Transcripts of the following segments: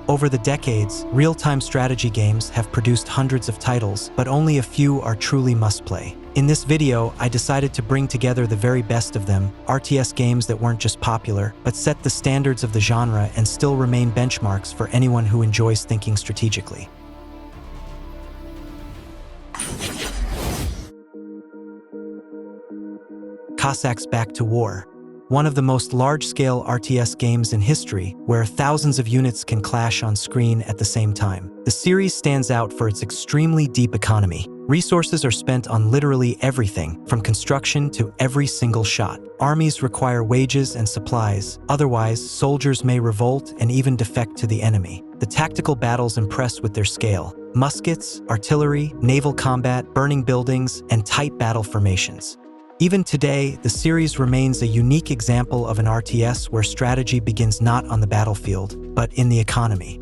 Over the decades, real-time strategy games have produced hundreds of titles, but only a few are truly must-play. In this video, I decided to bring together the very best of them, RTS games that weren't just popular, but set the standards of the genre and still remain benchmarks for anyone who enjoys thinking strategically. Cossacks Back to War. One of the most large-scale RTS games in history, where thousands of units can clash on screen at the same time. The series stands out for its extremely deep economy. Resources are spent on literally everything, from construction to every single shot. Armies require wages and supplies, otherwise soldiers may revolt and even defect to the enemy. The tactical battles impress with their scale. Muskets, artillery, naval combat, burning buildings, and tight battle formations. Even today, the series remains a unique example of an RTS where strategy begins not on the battlefield, but in the economy.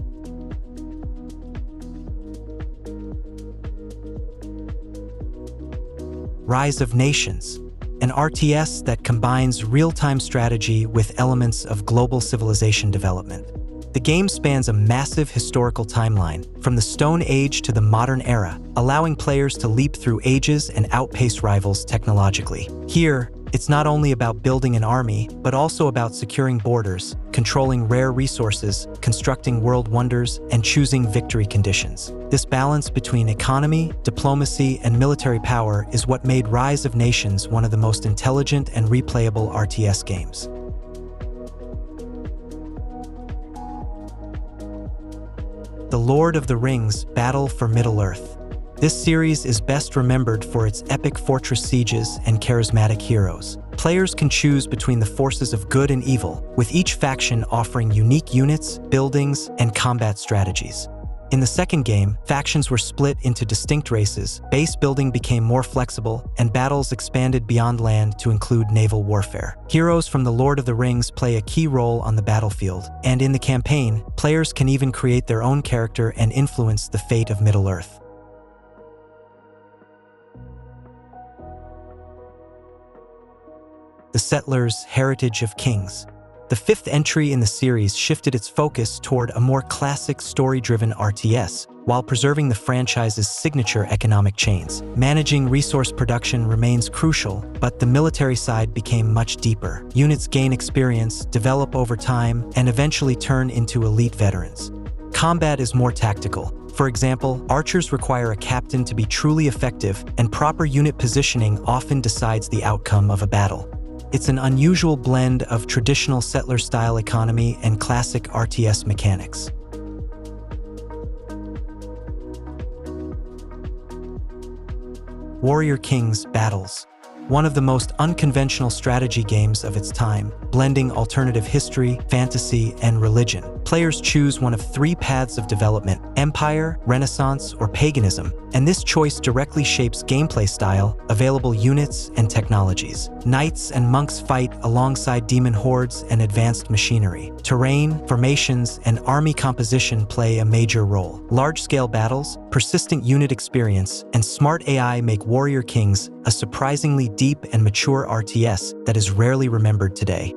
Rise of Nations, an RTS that combines real-time strategy with elements of global civilization development. The game spans a massive historical timeline, from the Stone Age to the modern era, allowing players to leap through ages and outpace rivals technologically. Here, it's not only about building an army, but also about securing borders, controlling rare resources, constructing world wonders, and choosing victory conditions. This balance between economy, diplomacy, and military power is what made Rise of Nations one of the most intelligent and replayable RTS games. The Lord of the Rings: Battle for Middle-earth. This series is best remembered for its epic fortress sieges and charismatic heroes. Players can choose between the forces of good and evil, with each faction offering unique units, buildings, and combat strategies. In the second game, factions were split into distinct races, base building became more flexible, and battles expanded beyond land to include naval warfare. Heroes from The Lord of the Rings play a key role on the battlefield, and in the campaign, players can even create their own character and influence the fate of Middle-earth. The Settlers: Heritage of Kings. The fifth entry in the series shifted its focus toward a more classic story-driven RTS, while preserving the franchise's signature economic chains. Managing resource production remains crucial, but the military side became much deeper. Units gain experience, develop over time, and eventually turn into elite veterans. Combat is more tactical. For example, archers require a captain to be truly effective, and proper unit positioning often decides the outcome of a battle. It's an unusual blend of traditional settler-style economy and classic RTS mechanics. Warrior Kings: Battles. One of the most unconventional strategy games of its time, blending alternative history, fantasy, and religion. Players choose one of three paths of development: Empire, Renaissance, or Paganism, and this choice directly shapes gameplay style, available units, and technologies. Knights and monks fight alongside demon hordes and advanced machinery. Terrain, formations, and army composition play a major role. Large-scale battles, persistent unit experience, and smart AI make Warrior Kings a surprisingly deep and mature RTS that is rarely remembered today.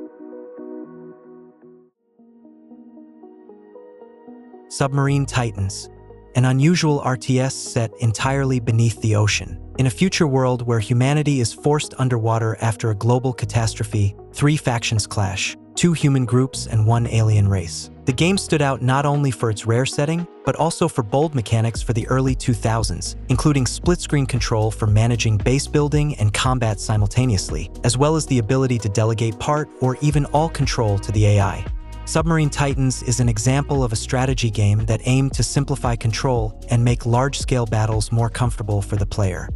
Submarine Titans, an unusual RTS set entirely beneath the ocean. In a future world where humanity is forced underwater after a global catastrophe, three factions clash, two human groups and one alien race. The game stood out not only for its rare setting, but also for bold mechanics for the early 2000s, including split-screen control for managing base building and combat simultaneously, as well as the ability to delegate part or even all control to the AI. Submarine Titans is an example of a strategy game that aimed to simplify control and make large-scale battles more comfortable for the player.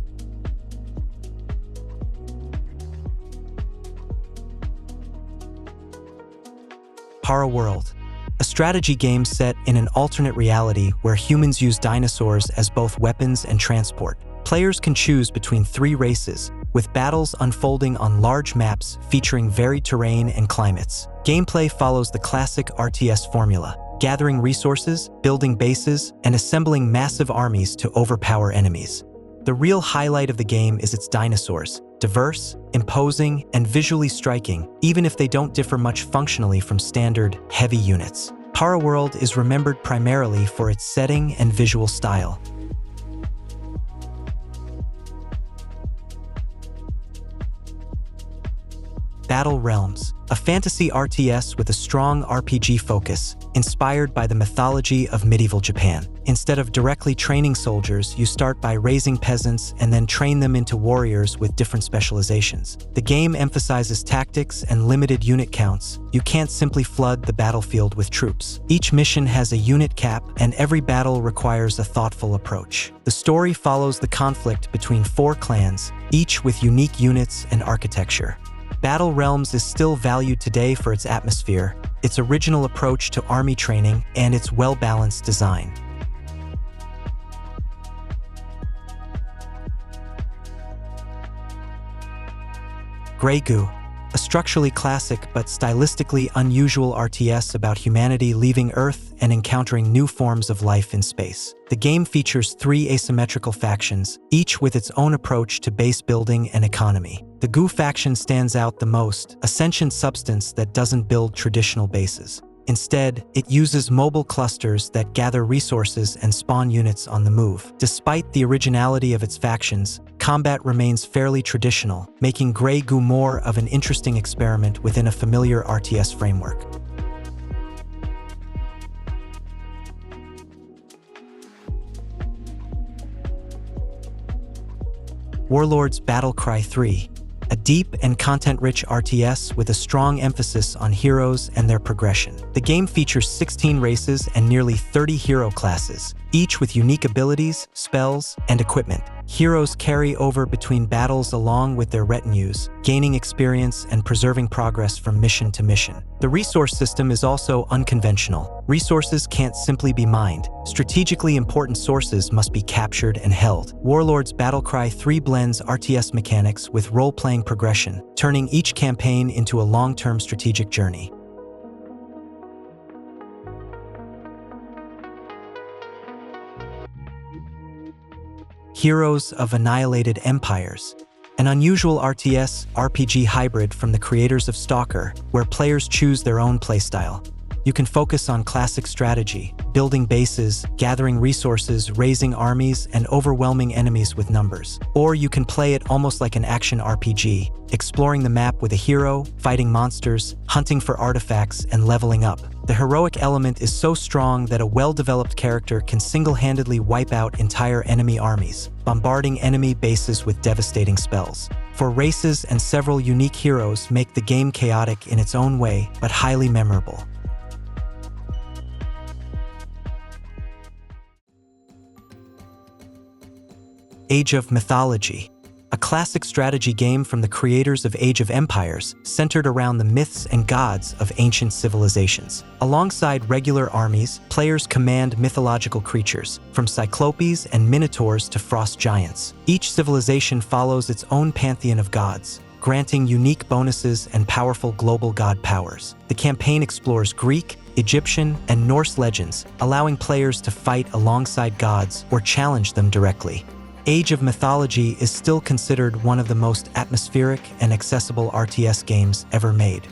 ParaWorld, a strategy game set in an alternate reality where humans use dinosaurs as both weapons and transport. Players can choose between three races, with battles unfolding on large maps featuring varied terrain and climates. Gameplay follows the classic RTS formula, gathering resources, building bases, and assembling massive armies to overpower enemies. The real highlight of the game is its dinosaurs, diverse, imposing, and visually striking, even if they don't differ much functionally from standard, heavy units. ParaWorld is remembered primarily for its setting and visual style. Battle Realms, a fantasy RTS with a strong RPG focus, inspired by the mythology of medieval Japan. Instead of directly training soldiers, you start by raising peasants and then train them into warriors with different specializations. The game emphasizes tactics and limited unit counts. You can't simply flood the battlefield with troops. Each mission has a unit cap, and every battle requires a thoughtful approach. The story follows the conflict between 4 clans, each with unique units and architecture. Battle Realms is still valued today for its atmosphere, its original approach to army training, and its well-balanced design. Grey Goo, a structurally classic but stylistically unusual RTS about humanity leaving Earth and encountering new forms of life in space. The game features 3 asymmetrical factions, each with its own approach to base building and economy. The Goo faction stands out the most, a sentient substance that doesn't build traditional bases. Instead, it uses mobile clusters that gather resources and spawn units on the move. Despite the originality of its factions, combat remains fairly traditional, making Grey Goo more of an interesting experiment within a familiar RTS framework. Warlords Battlecry III, a deep and content-rich RTS with a strong emphasis on heroes and their progression. The game features 16 races and nearly 30 hero classes, each with unique abilities, spells, and equipment. Heroes carry over between battles along with their retinues, gaining experience and preserving progress from mission to mission. The resource system is also unconventional. Resources can't simply be mined. Strategically important sources must be captured and held. Warlords Battlecry III blends RTS mechanics with role-playing progression, turning each campaign into a long-term strategic journey. Heroes of Annihilated Empires, an unusual RTS-RPG hybrid from the creators of Stalker, where players choose their own playstyle. You can focus on classic strategy, building bases, gathering resources, raising armies, and overwhelming enemies with numbers. Or you can play it almost like an action RPG, exploring the map with a hero, fighting monsters, hunting for artifacts, and leveling up. The heroic element is so strong that a well-developed character can single-handedly wipe out entire enemy armies, bombarding enemy bases with devastating spells. 4 races and several unique heroes make the game chaotic in its own way, but highly memorable. Age of Mythology, a classic strategy game from the creators of Age of Empires, centered around the myths and gods of ancient civilizations. Alongside regular armies, players command mythological creatures, from cyclopes and minotaurs to frost giants. Each civilization follows its own pantheon of gods, granting unique bonuses and powerful global god powers. The campaign explores Greek, Egyptian, and Norse legends, allowing players to fight alongside gods or challenge them directly. Age of Mythology is still considered one of the most atmospheric and accessible RTS games ever made.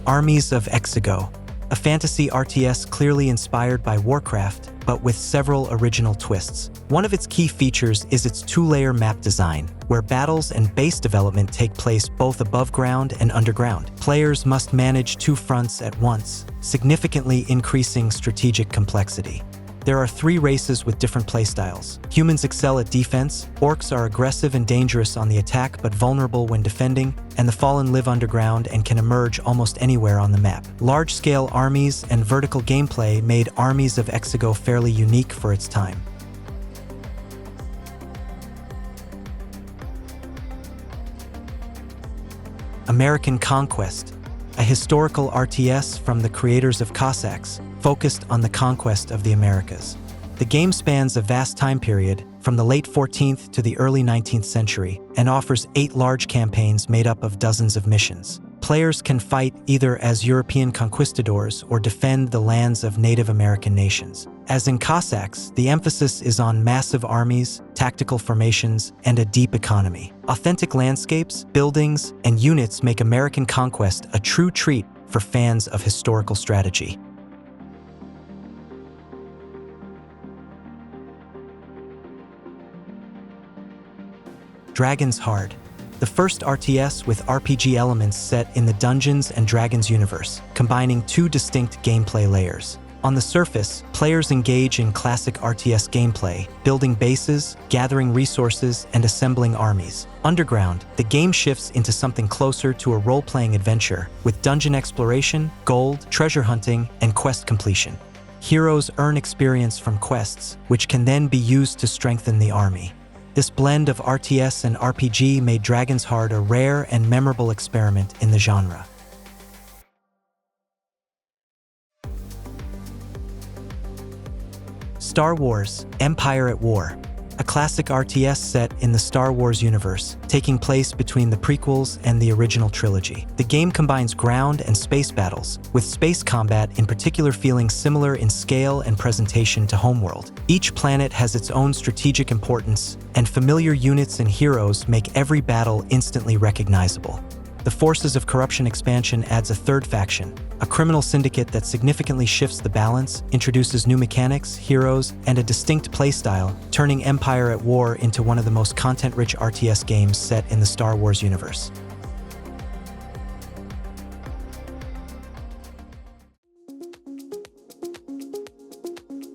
Armies of Exigo, a fantasy RTS clearly inspired by Warcraft, but with several original twists. One of its key features is its 2-layer map design, where battles and base development take place both above ground and underground. Players must manage 2 fronts at once, significantly increasing strategic complexity. There are 3 races with different playstyles. Humans excel at defense, orcs are aggressive and dangerous on the attack but vulnerable when defending, and the fallen live underground and can emerge almost anywhere on the map. Large-scale armies and vertical gameplay made Armies of Exigo fairly unique for its time. American Conquest, a historical RTS from the creators of Cossacks, focused on the conquest of the Americas. The game spans a vast time period, from the late 14th to the early 19th century, and offers 8 large campaigns made up of dozens of missions. Players can fight either as European conquistadors or defend the lands of Native American nations. As in Cossacks, the emphasis is on massive armies, tactical formations, and a deep economy. Authentic landscapes, buildings, and units make American Conquest a true treat for fans of historical strategy. Dragonshard, the first RTS with RPG elements set in the Dungeons & Dragons universe, combining two distinct gameplay layers. On the surface, players engage in classic RTS gameplay, building bases, gathering resources, and assembling armies. Underground, the game shifts into something closer to a role-playing adventure, with dungeon exploration, gold, treasure hunting, and quest completion. Heroes earn experience from quests, which can then be used to strengthen the army. This blend of RTS and RPG made Dragonshard a rare and memorable experiment in the genre. Star Wars: Empire at War, a classic RTS set in the Star Wars universe, taking place between the prequels and the original trilogy. The game combines ground and space battles, with space combat in particular feeling similar in scale and presentation to Homeworld. Each planet has its own strategic importance, and familiar units and heroes make every battle instantly recognizable. The Forces of Corruption expansion adds a third faction, a criminal syndicate that significantly shifts the balance, introduces new mechanics, heroes, and a distinct playstyle, turning Empire at War into one of the most content-rich RTS games set in the Star Wars universe.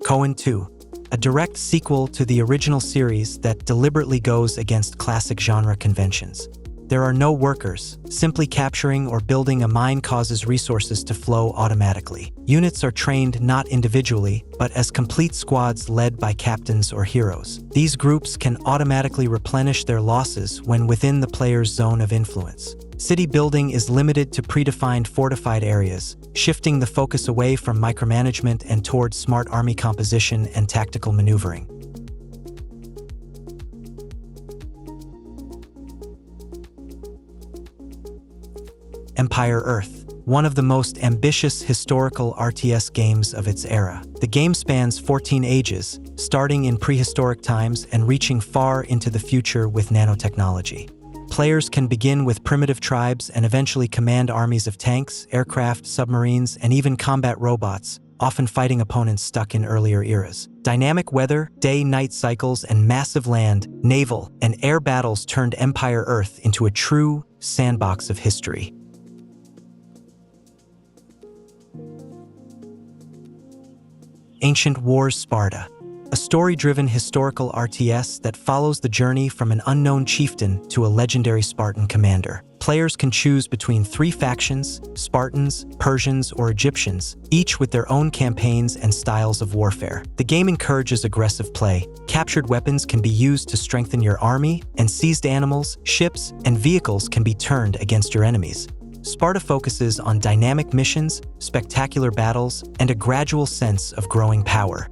Kohan II, a direct sequel to the original series that deliberately goes against classic genre conventions. There are no workers. Simply capturing or building a mine causes resources to flow automatically. Units are trained not individually, but as complete squads led by captains or heroes. These groups can automatically replenish their losses when within the player's zone of influence. City building is limited to predefined fortified areas, shifting the focus away from micromanagement and towards smart army composition and tactical maneuvering. Empire Earth, one of the most ambitious historical RTS games of its era. The game spans 14 ages, starting in prehistoric times and reaching far into the future with nanotechnology. Players can begin with primitive tribes and eventually command armies of tanks, aircraft, submarines, and even combat robots, often fighting opponents stuck in earlier eras. Dynamic weather, day-night cycles, and massive land, naval, and air battles turned Empire Earth into a true sandbox of history. Ancient Wars Sparta, a story-driven historical RTS that follows the journey from an unknown chieftain to a legendary Spartan commander. Players can choose between three factions: Spartans, Persians, or Egyptians, each with their own campaigns and styles of warfare. The game encourages aggressive play. Captured weapons can be used to strengthen your army, and seized animals, ships, and vehicles can be turned against your enemies. Sparta focuses on dynamic missions, spectacular battles, and a gradual sense of growing power.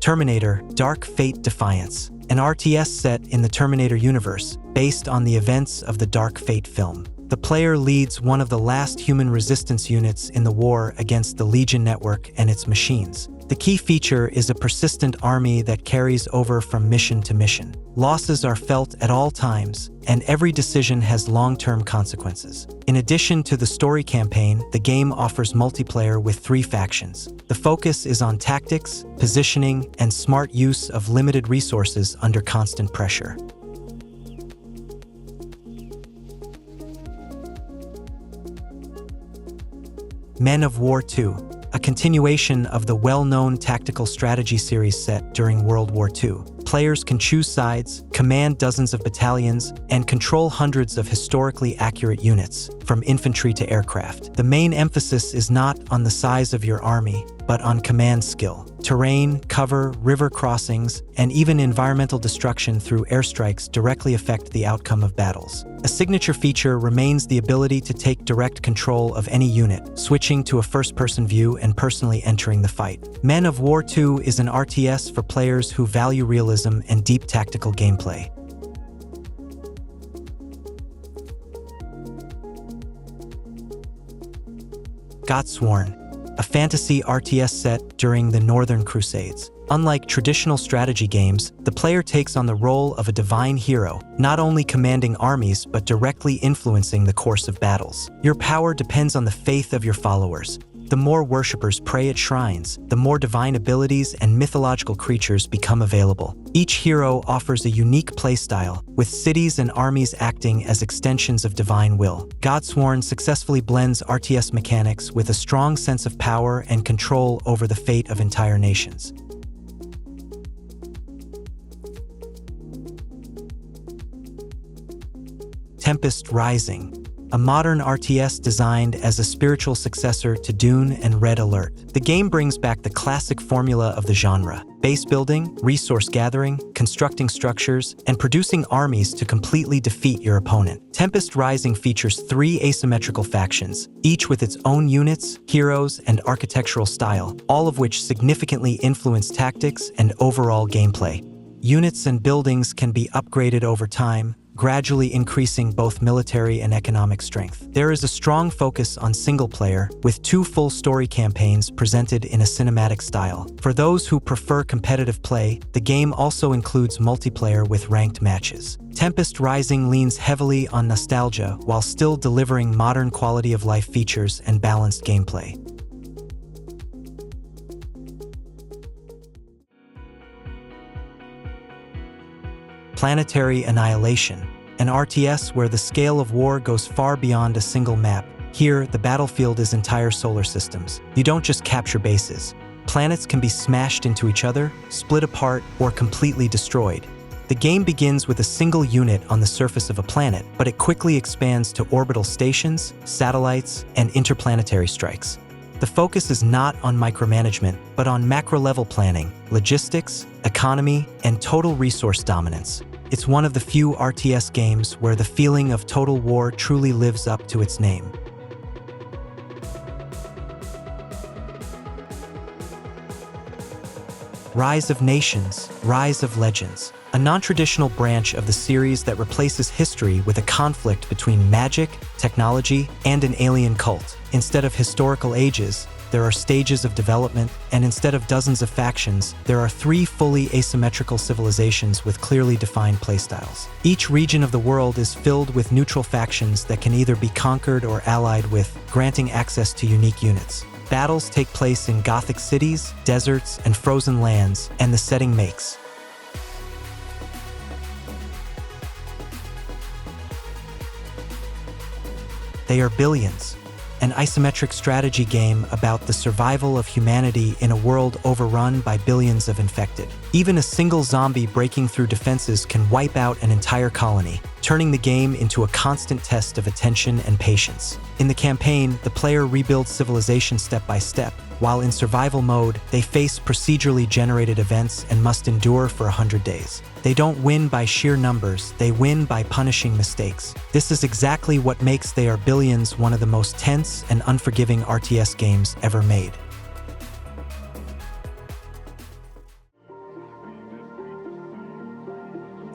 Terminator: Dark Fate Defiance, an RTS set in the Terminator universe, based on the events of the Dark Fate film. The player leads one of the last human resistance units in the war against the Legion network and its machines. The key feature is a persistent army that carries over from mission to mission. Losses are felt at all times, and every decision has long-term consequences. In addition to the story campaign, the game offers multiplayer with 3 factions. The focus is on tactics, positioning, and smart use of limited resources under constant pressure. Men of War II, a continuation of the well-known tactical strategy series set during World War II. Players can choose sides, command dozens of battalions, and control hundreds of historically accurate units, from infantry to aircraft. The main emphasis is not on the size of your army, but on command skill. Terrain, cover, river crossings, and even environmental destruction through airstrikes directly affect the outcome of battles. A signature feature remains the ability to take direct control of any unit, switching to a first-person view and personally entering the fight. Men of War II is an RTS for players who value realism and deep tactical gameplay. Godsworn, a fantasy RTS set during the Northern Crusades. Unlike traditional strategy games, the player takes on the role of a divine hero, not only commanding armies but directly influencing the course of battles. Your power depends on the faith of your followers. The more worshippers pray at shrines, the more divine abilities and mythological creatures become available. Each hero offers a unique playstyle, with cities and armies acting as extensions of divine will. Godsworn successfully blends RTS mechanics with a strong sense of power and control over the fate of entire nations. Tempest Rising, a modern RTS designed as a spiritual successor to Dune and Red Alert. The game brings back the classic formula of the genre: base building, resource gathering, constructing structures, and producing armies to completely defeat your opponent. Tempest Rising features 3 asymmetrical factions, each with its own units, heroes, and architectural style, all of which significantly influence tactics and overall gameplay. Units and buildings can be upgraded over time, gradually increasing both military and economic strength. There is a strong focus on single-player, with 2 full story campaigns presented in a cinematic style. For those who prefer competitive play, the game also includes multiplayer with ranked matches. Tempest Rising leans heavily on nostalgia while still delivering modern quality-of-life features and balanced gameplay. Planetary Annihilation, an RTS where the scale of war goes far beyond a single map. Here, the battlefield is entire solar systems. You don't just capture bases. Planets can be smashed into each other, split apart, or completely destroyed. The game begins with a single unit on the surface of a planet, but it quickly expands to orbital stations, satellites, and interplanetary strikes. The focus is not on micromanagement, but on macro-level planning, logistics, economy, and total resource dominance. It's one of the few RTS games where the feeling of total war truly lives up to its name. Rise of Nations, Rise of Legends, a non-traditional branch of the series that replaces history with a conflict between magic, technology, and an alien cult. Instead of historical ages, there are stages of development, and instead of dozens of factions, there are 3 fully asymmetrical civilizations with clearly defined playstyles. Each region of the world is filled with neutral factions that can either be conquered or allied with, granting access to unique units. Battles take place in Gothic cities, deserts, and frozen lands, and the setting makes They Are Billions, an isometric strategy game about the survival of humanity in a world overrun by billions of infected. Even a single zombie breaking through defenses can wipe out an entire colony, turning the game into a constant test of attention and patience. In the campaign, the player rebuilds civilization step by step, while in survival mode, they face procedurally generated events and must endure for 100 days. They don't win by sheer numbers, they win by punishing mistakes. This is exactly what makes They Are Billions one of the most tense and unforgiving RTS games ever made.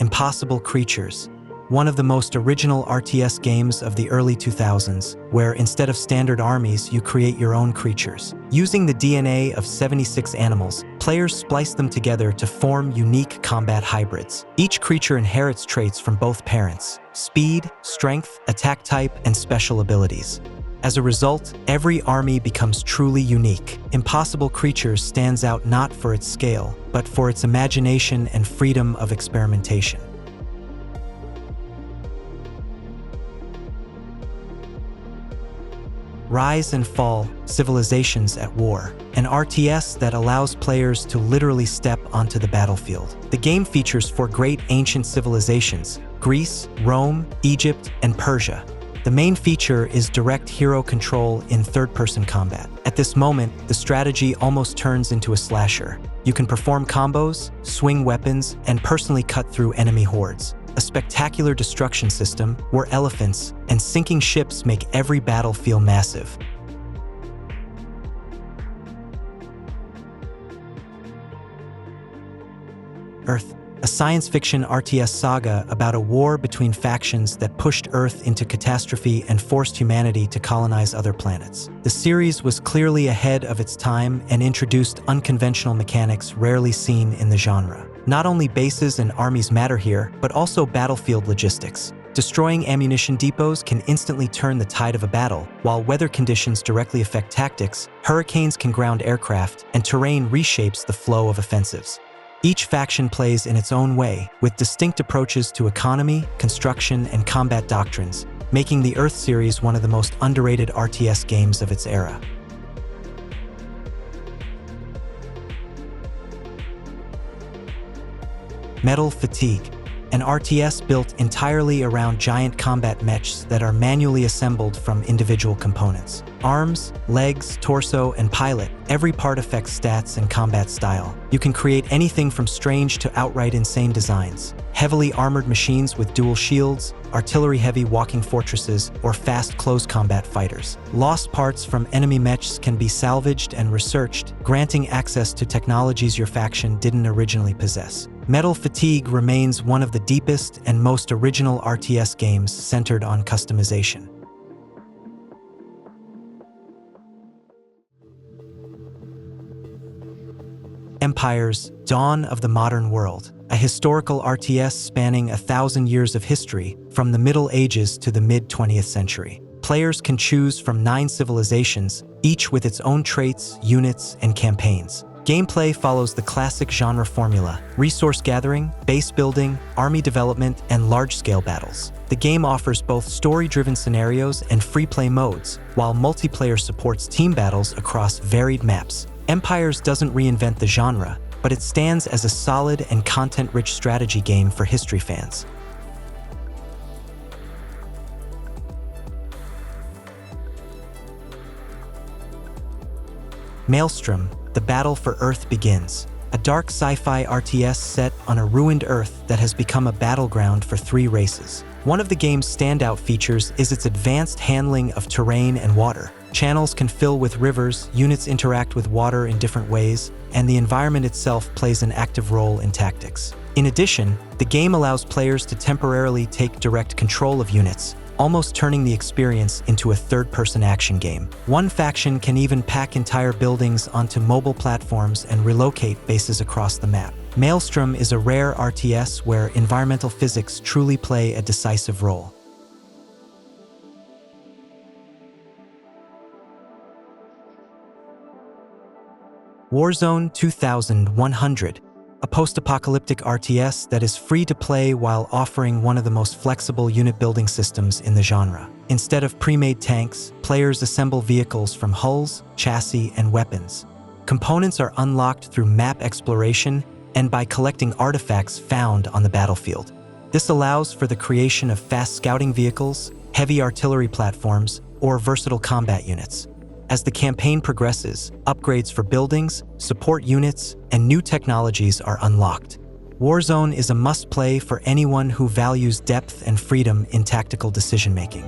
Impossible Creatures, one of the most original RTS games of the early 2000s, where instead of standard armies, you create your own creatures. Using the DNA of 76 animals, players splice them together to form unique combat hybrids. Each creature inherits traits from both parents: speed, strength, attack type, and special abilities. As a result, every army becomes truly unique. Impossible Creatures stands out not for its scale, but for its imagination and freedom of experimentation. Rise and Fall: Civilizations at War, an RTS that allows players to literally step onto the battlefield. The game features 4 great ancient civilizations: Greece, Rome, Egypt, and Persia. The main feature is direct hero control in third-person combat. At this moment, the strategy almost turns into a slasher. You can perform combos, swing weapons, and personally cut through enemy hordes. A spectacular destruction system, war elephants, and sinking ships make every battle feel massive. Earth, a science fiction RTS saga about a war between factions that pushed Earth into catastrophe and forced humanity to colonize other planets. The series was clearly ahead of its time and introduced unconventional mechanics rarely seen in the genre. Not only bases and armies matter here, but also battlefield logistics. Destroying ammunition depots can instantly turn the tide of a battle, while weather conditions directly affect tactics, hurricanes can ground aircraft, and terrain reshapes the flow of offensives. Each faction plays in its own way, with distinct approaches to economy, construction, and combat doctrines, making the Earth series one of the most underrated RTS games of its era. Metal Fatigue, an RTS built entirely around giant combat mechs that are manually assembled from individual components. Arms, legs, torso, and pilot, every part affects stats and combat style. You can create anything from strange to outright insane designs. Heavily armored machines with dual shields, artillery-heavy walking fortresses, or fast close combat fighters. Lost parts from enemy mechs can be salvaged and researched, granting access to technologies your faction didn't originally possess. Metal Fatigue remains one of the deepest and most original RTS games centered on customization. Empires: Dawn of the Modern World, a historical RTS spanning 1,000 years of history, from the Middle Ages to the mid-20th century. Players can choose from 9 civilizations, each with its own traits, units, and campaigns. Gameplay follows the classic genre formula: resource gathering, base building, army development, and large-scale battles. The game offers both story-driven scenarios and free-play modes, while multiplayer supports team battles across varied maps. Empires doesn't reinvent the genre, but it stands as a solid and content-rich strategy game for history fans. Maelstrom: The Battle for Earth begins. A dark sci-fi RTS set on a ruined Earth that has become a battleground for 3 races. One of the game's standout features is its advanced handling of terrain and water. Channels can fill with rivers, units interact with water in different ways, and the environment itself plays an active role in tactics. In addition, the game allows players to temporarily take direct control of units, almost turning the experience into a third-person action game. One faction can even pack entire buildings onto mobile platforms and relocate bases across the map. Maelstrom is a rare RTS where environmental physics truly play a decisive role. Warzone 2100, a post-apocalyptic RTS that is free to play while offering one of the most flexible unit-building systems in the genre. Instead of pre-made tanks, players assemble vehicles from hulls, chassis, and weapons. Components are unlocked through map exploration and by collecting artifacts found on the battlefield. This allows for the creation of fast scouting vehicles, heavy artillery platforms, or versatile combat units. As the campaign progresses, upgrades for buildings, support units, and new technologies are unlocked. Warzone is a must-play for anyone who values depth and freedom in tactical decision-making.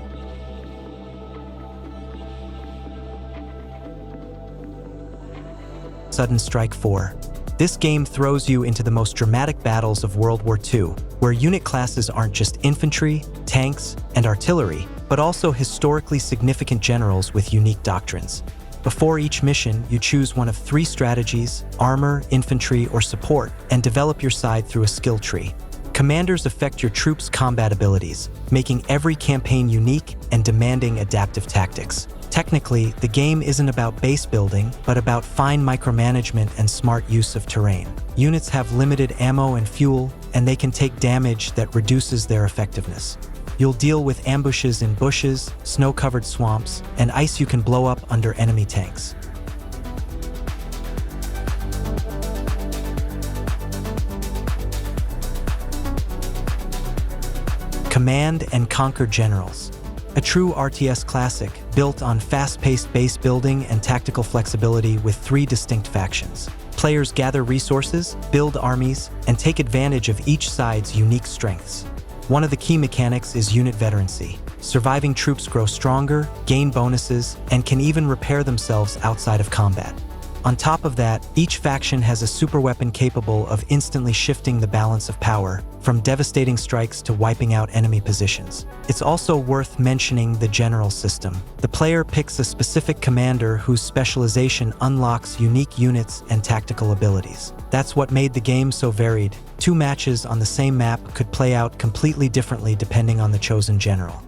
Sudden Strike 4. This game throws you into the most dramatic battles of World War II, where unit classes aren't just infantry, tanks, and artillery, but also historically significant generals with unique doctrines. Before each mission, you choose one of 3 strategies: armor, infantry, or support, and develop your side through a skill tree. Commanders affect your troops' combat abilities, making every campaign unique and demanding adaptive tactics. Technically, the game isn't about base building, but about fine micromanagement and smart use of terrain. Units have limited ammo and fuel, and they can take damage that reduces their effectiveness. You'll deal with ambushes in bushes, snow-covered swamps, and ice you can blow up under enemy tanks. Command and Conquer Generals. A true RTS classic, built on fast-paced base building and tactical flexibility with 3 distinct factions. Players gather resources, build armies, and take advantage of each side's unique strengths. One of the key mechanics is unit veterancy. Surviving troops grow stronger, gain bonuses, and can even repair themselves outside of combat. On top of that, each faction has a superweapon capable of instantly shifting the balance of power, from devastating strikes to wiping out enemy positions. It's also worth mentioning the general system. The player picks a specific commander whose specialization unlocks unique units and tactical abilities. That's what made the game so varied. 2 matches on the same map could play out completely differently depending on the chosen general.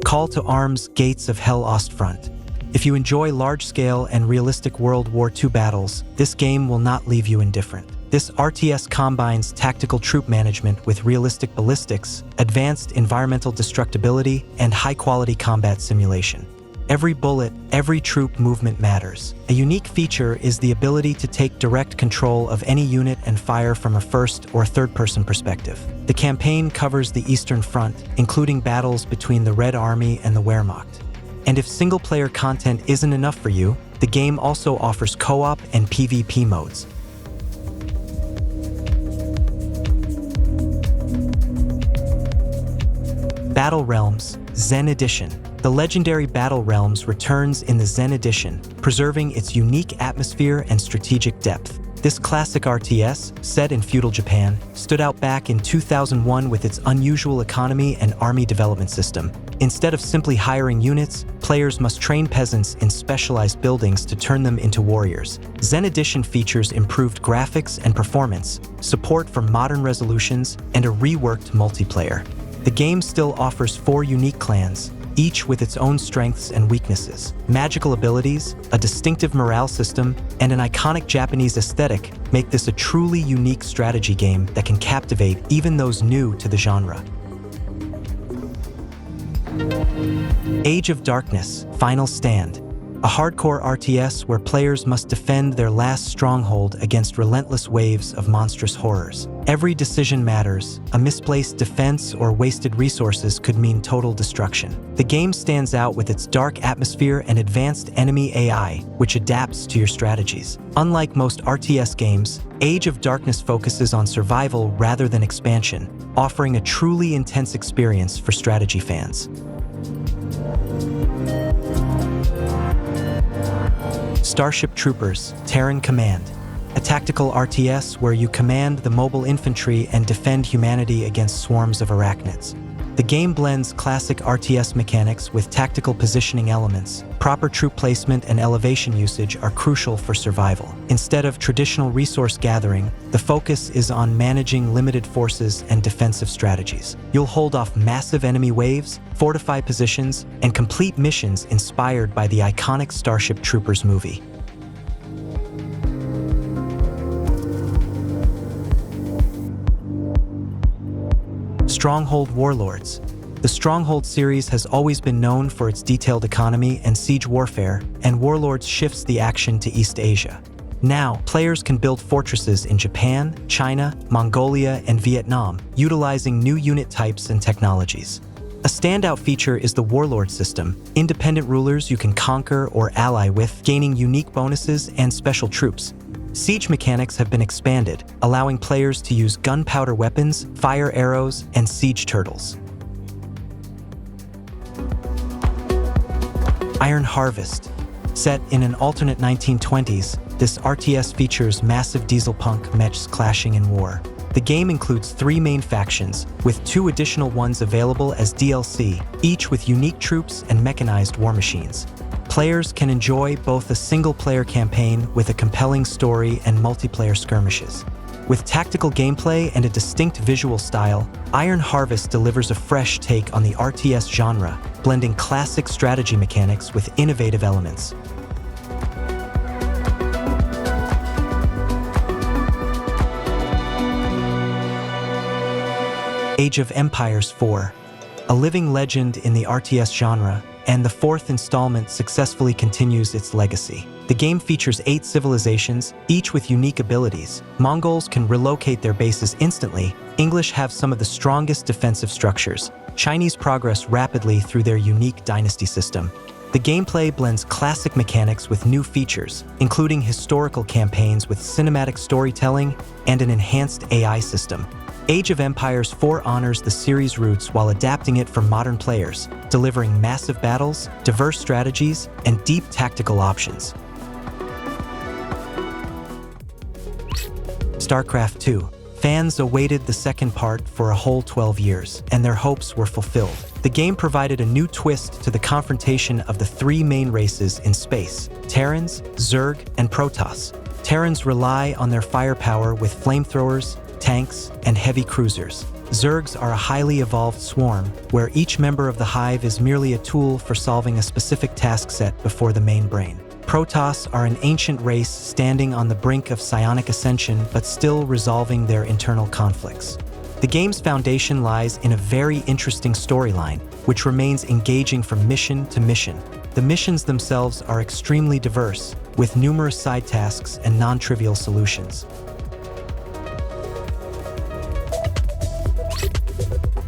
Call to Arms: Gates of Hell Ostfront. If you enjoy large-scale and realistic World War II battles, this game will not leave you indifferent. This RTS combines tactical troop management with realistic ballistics, advanced environmental destructibility, and high-quality combat simulation. Every bullet, every troop movement matters. A unique feature is the ability to take direct control of any unit and fire from a first or third-person perspective. The campaign covers the Eastern Front, including battles between the Red Army and the Wehrmacht. And if single-player content isn't enough for you, the game also offers co-op and PvP modes. Battle Realms, Zen Edition. The legendary Battle Realms returns in the Zen Edition, preserving its unique atmosphere and strategic depth. This classic RTS, set in feudal Japan, stood out back in 2001 with its unusual economy and army development system. Instead of simply hiring units, players must train peasants in specialized buildings to turn them into warriors. Zen Edition features improved graphics and performance, support for modern resolutions, and a reworked multiplayer. The game still offers 4 unique clans, each with its own strengths and weaknesses. Magical abilities, a distinctive morale system, and an iconic Japanese aesthetic make this a truly unique strategy game that can captivate even those new to the genre. Age of Darkness: Final Stand. A hardcore RTS where players must defend their last stronghold against relentless waves of monstrous horrors. Every decision matters. A misplaced defense or wasted resources could mean total destruction. The game stands out with its dark atmosphere and advanced enemy AI, which adapts to your strategies. Unlike most RTS games, Age of Darkness focuses on survival rather than expansion, offering a truly intense experience for strategy fans. Starship Troopers: Terran Command. A tactical RTS where you command the mobile infantry and defend humanity against swarms of arachnids. The game blends classic RTS mechanics with tactical positioning elements. Proper troop placement and elevation usage are crucial for survival. Instead of traditional resource gathering, the focus is on managing limited forces and defensive strategies. You'll hold off massive enemy waves, fortify positions, and complete missions inspired by the iconic Starship Troopers movie. Stronghold Warlords. The Stronghold series has always been known for its detailed economy and siege warfare, and Warlords shifts the action to East Asia. Now, players can build fortresses in Japan, China, Mongolia, and Vietnam, utilizing new unit types and technologies. A standout feature is the Warlord system, independent rulers you can conquer or ally with, gaining unique bonuses and special troops. Siege mechanics have been expanded, allowing players to use gunpowder weapons, fire arrows, and siege turtles. Iron Harvest. Set in an alternate 1920s, this RTS features massive dieselpunk mechs clashing in war. The game includes 3 main factions, with 2 additional ones available as DLC, each with unique troops and mechanized war machines. Players can enjoy both a single-player campaign with a compelling story and multiplayer skirmishes. With tactical gameplay and a distinct visual style, Iron Harvest delivers a fresh take on the RTS genre, blending classic strategy mechanics with innovative elements. Age of Empires IV, a living legend in the RTS genre, and the fourth installment successfully continues its legacy. The game features 8 civilizations, each with unique abilities. Mongols can relocate their bases instantly. English have some of the strongest defensive structures. Chinese progress rapidly through their unique dynasty system. The gameplay blends classic mechanics with new features, including historical campaigns with cinematic storytelling and an enhanced AI system. Age of Empires IV honors the series' roots while adapting it for modern players, delivering massive battles, diverse strategies, and deep tactical options. StarCraft II. Fans awaited the second part for a whole 12 years, and their hopes were fulfilled. The game provided a new twist to the confrontation of the 3 main races in space: Terrans, Zerg, and Protoss. Terrans rely on their firepower with flamethrowers, tanks, and heavy cruisers. Zergs are a highly evolved swarm, where each member of the hive is merely a tool for solving a specific task set before the main brain. Protoss are an ancient race standing on the brink of psionic ascension but still resolving their internal conflicts. The game's foundation lies in a very interesting storyline, which remains engaging from mission to mission. The missions themselves are extremely diverse, with numerous side tasks and non-trivial solutions.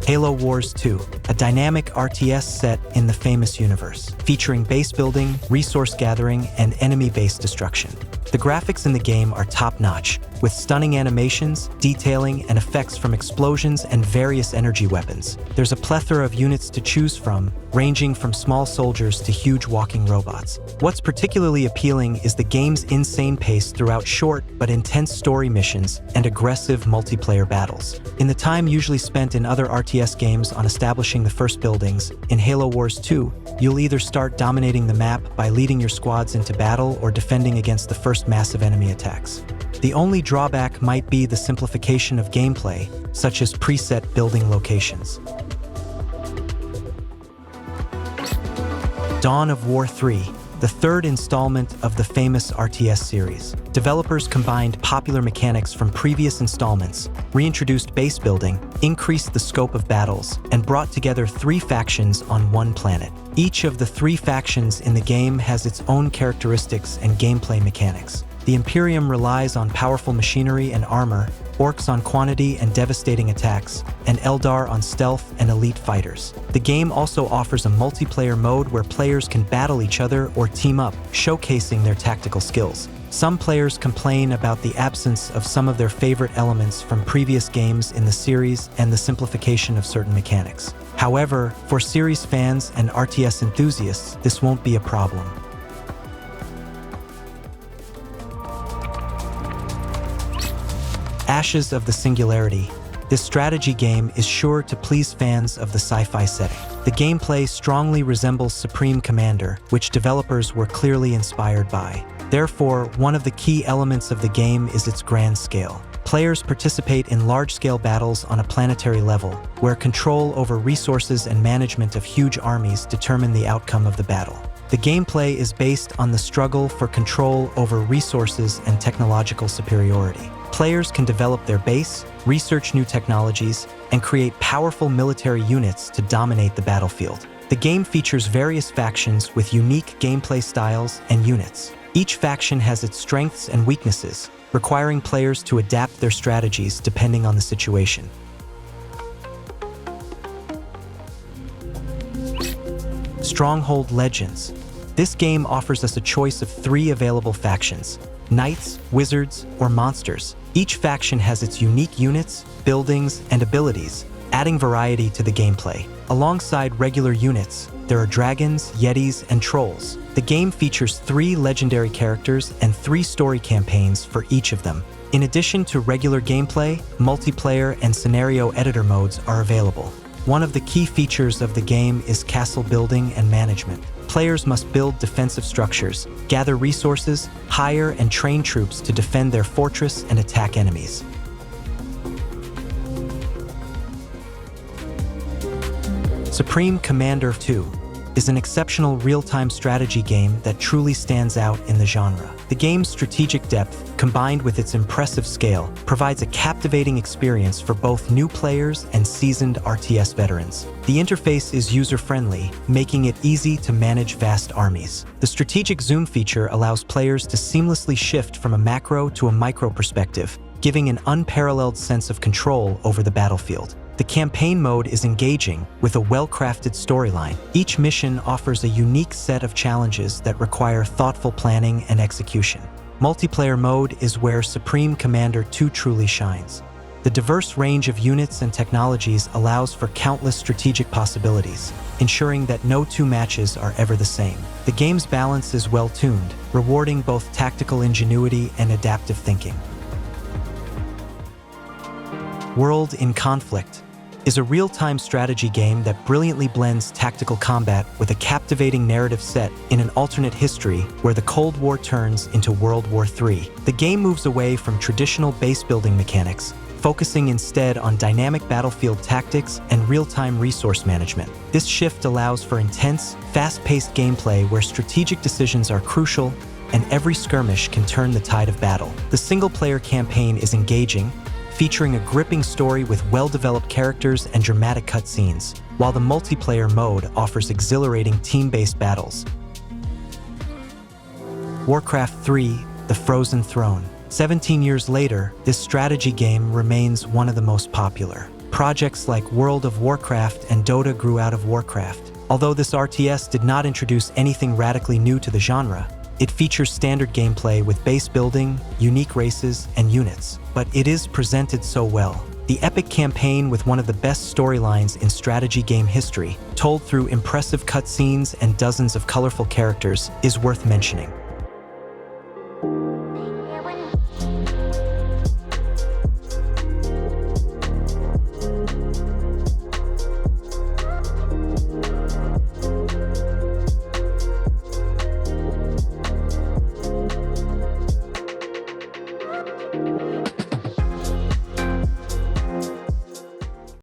Halo Wars 2, a dynamic RTS set in the famous universe, featuring base building, resource gathering, and enemy base destruction. The graphics in the game are top-notch, with stunning animations, detailing, and effects from explosions and various energy weapons. There's a plethora of units to choose from, ranging from small soldiers to huge walking robots. What's particularly appealing is the game's insane pace throughout short but intense story missions and aggressive multiplayer battles. In the time usually spent in other RTS games on establishing the first buildings, in Halo Wars 2, you'll either start dominating the map by leading your squads into battle or defending against the first massive enemy attacks. The only drawback might be the simplification of gameplay, such as preset building locations. Dawn of War 3, the third installment of the famous RTS series. Developers combined popular mechanics from previous installments, reintroduced base building, increased the scope of battles, and brought together 3 factions on one planet. Each of the 3 factions in the game has its own characteristics and gameplay mechanics. The Imperium relies on powerful machinery and armor, Orcs on quantity and devastating attacks, and Eldar on stealth and elite fighters. The game also offers a multiplayer mode where players can battle each other or team up, showcasing their tactical skills. Some players complain about the absence of some of their favorite elements from previous games in the series and the simplification of certain mechanics. However, for series fans and RTS enthusiasts, this won't be a problem. Ashes of the Singularity. This strategy game is sure to please fans of the sci-fi setting. The gameplay strongly resembles Supreme Commander, which developers were clearly inspired by. Therefore, one of the key elements of the game is its grand scale. Players participate in large-scale battles on a planetary level, where control over resources and management of huge armies determine the outcome of the battle. The gameplay is based on the struggle for control over resources and technological superiority. Players can develop their base, research new technologies, and create powerful military units to dominate the battlefield. The game features various factions with unique gameplay styles and units. Each faction has its strengths and weaknesses, requiring players to adapt their strategies depending on the situation. Stronghold Legends. This game offers us a choice of 3 available factions: Knights, Wizards, or Monsters. Each faction has its unique units, buildings, and abilities, adding variety to the gameplay. Alongside regular units, there are dragons, yetis, and trolls. The game features 3 legendary characters and 3 story campaigns for each of them. In addition to regular gameplay, multiplayer and scenario editor modes are available. One of the key features of the game is castle building and management. Players must build defensive structures, gather resources, hire and train troops to defend their fortress and attack enemies. Supreme Commander II. is an exceptional real-time strategy game that truly stands out in the genre. The game's strategic depth, combined with its impressive scale, provides a captivating experience for both new players and seasoned RTS veterans. The interface is user-friendly, making it easy to manage vast armies. The strategic zoom feature allows players to seamlessly shift from a macro to a micro perspective, giving an unparalleled sense of control over the battlefield. The campaign mode is engaging, with a well-crafted storyline. Each mission offers a unique set of challenges that require thoughtful planning and execution. Multiplayer mode is where Supreme Commander II truly shines. The diverse range of units and technologies allows for countless strategic possibilities, ensuring that no two matches are ever the same. The game's balance is well-tuned, rewarding both tactical ingenuity and adaptive thinking. World in Conflict is a real-time strategy game that brilliantly blends tactical combat with a captivating narrative set in an alternate history where the Cold War turns into World War III. The game moves away from traditional base-building mechanics, focusing instead on dynamic battlefield tactics and real-time resource management. This shift allows for intense, fast-paced gameplay where strategic decisions are crucial and every skirmish can turn the tide of battle. The single-player campaign is engaging, featuring a gripping story with well-developed characters and dramatic cutscenes, while the multiplayer mode offers exhilarating team-based battles. Warcraft III: The Frozen Throne. 17 years later, this strategy game remains one of the most popular. Projects like World of Warcraft and Dota grew out of Warcraft. Although this RTS did not introduce anything radically new to the genre, it features standard gameplay with base building, unique races, and units. But it is presented so well. The epic campaign, with one of the best storylines in strategy game history, told through impressive cutscenes and dozens of colorful characters, is worth mentioning.